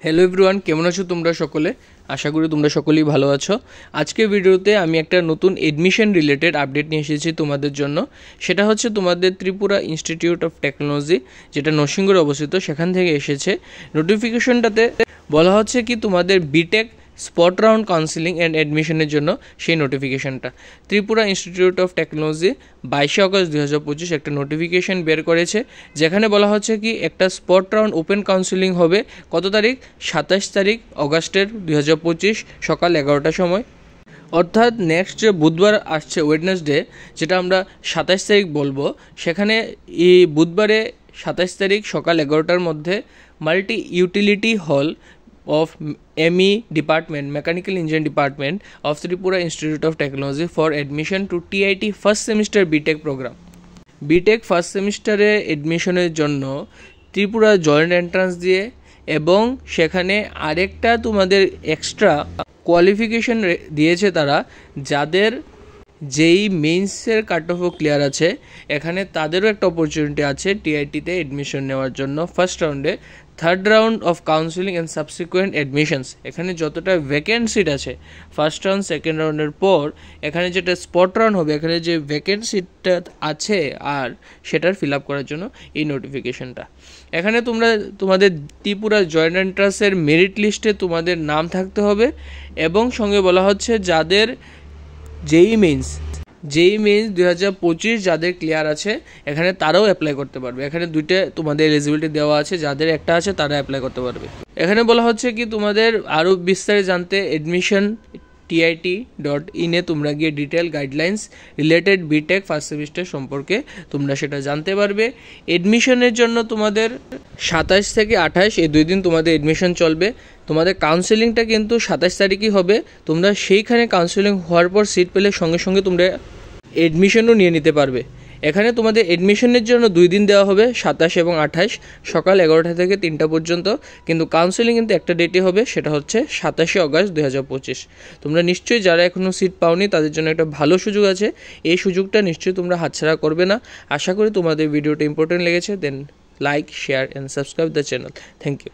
Hello everyone, কেমন আছো তোমরা সকলে? আশা করি তোমরা সকলেই ভালো আছো। আজকের ভিডিওতে আমি একটা নতুন এডমিশন রিলেটেড আপডেট নিয়ে এসেছি তোমাদের জন্য। সেটা হচ্ছে তোমাদের ত্রিপুরা ইনস্টিটিউট অফ টেকনোলজি, যেটা নরসিংগড়ে অবস্থিত, সেখান থেকে এসেছে। নোটিফিকেশনটাতে বলা হচ্ছে কি তোমাদের B Tech spot round counselling and অ্যাডমিশনের জন্য সেই নোটিফিকেশনটা Tripura Institute of Technology 22 August 2025 একটা নোটিফিকেশন বের করেছে, যেখানে বলা হচ্ছে কি একটা স্পট রাউন্ড ওপেন কাউন্সিলিং হবে কত তারিখ? 27 তারিখ অগস্টের 2025 সকাল 11টার সময়। অর্থাৎ নেক্সট যে বুধবার আসছে ওয়েডনেসডে, যেটা আমরা 27 তারিখ বলবো, সেখানে এই বুধবারে 27 তারিখ সকাল 11টার মধ্যে মাল্টি ইউটিলিটি হল of ME Department, Mechanical Engineering Department of Tripura Institute of Technology for admission to TIT first semester BTech program. BTech first semester admissioner জন্য ত্রিপুরা জয়েন্ট এন্ট্রান্স দিয়ে এবং সেখানে আরেকটা তোমাদের এক্সট্রা কোয়ালিফিকেশন দিয়েছে তারা, যাদের যেই মেইনসের কাট অফও ক্লিয়ার আছে, এখানে তাদেরও একটা অপরচুনিটি আছে টিআইটিতে এডমিশন নেওয়ার জন্য ফার্স্ট রাউন্ডে। Third round of counselling and subsequent admissions, এখানে যতটা ভ্যাকেন্ট সিট আছে ফার্স্ট রাউন্ড সেকেন্ড রাউন্ডের পর, এখানে যেটা স্পট রাউন্ড হবে, এখানে যে ভ্যাকেন্ট সিটটা আছে আর সেটার ফিল আপ করার জন্য এই নোটিফিকেশনটা। এখানে তোমাদের ত্রিপুরা জয়েন্ট এন্ট্রান্সের মেরিট লিস্টে তোমাদের নাম থাকতে হবে এবং সঙ্গে বলা হচ্ছে যাদের যেই মেইনস 2025 যাদের ক্লিয়ার আছে, এখানে তারাও অ্যাপ্লাই করতে পারবে। এখানে দুইটা তোমাদের এলিজিবিলিটি দেওয়া আছে, যাদের একটা আছে তারা অ্যাপ্লাই করতে পারবে। এখানে বলা হচ্ছে কি তোমাদের আরও বিস্তারে জানতে admission.tit.in তোমরা গিয়ে detail guidelines related B Tech first semester সম্পর্কে তোমরা সেটা জানতে পারবে। এডমিশনের জন্য তোমাদের 27 থেকে 28 এই 2 দিন তোমাদের এডমিশন চলবে। তোমাদের কাউন্সেলিংটা কিন্তু 27 তারিখই হবে। তোমরা সেইখানে কাউন্সেলিং হওয়ার পর সিট পেলে সঙ্গে সঙ্গে তোমরা এডমিশনও নিয়ে নিতে পারবে। এখানে তোমাদের এডমিশনের জন্য 2 দিন দেওয়া হবে, 27 এবং 28, সকাল 11টা থেকে 3টা পর্যন্ত। কিন্তু কাউন্সেলিং কিন্তু একটা ডেটে হবে, সেটা হচ্ছে 27 আগস্ট 2025। তোমরা নিশ্চয়ই যারা এখনও সিট পাওনি তাদের জন্য একটা ভালো সুযোগ আছে, এই সুযোগটা নিশ্চয়ই তোমরা হাতছাড়া করবে না। আশা করি তোমাদের ভিডিওটা ইম্পর্টেন্ট লেগেছে। Then like, share and subscribe the channel. Thank you.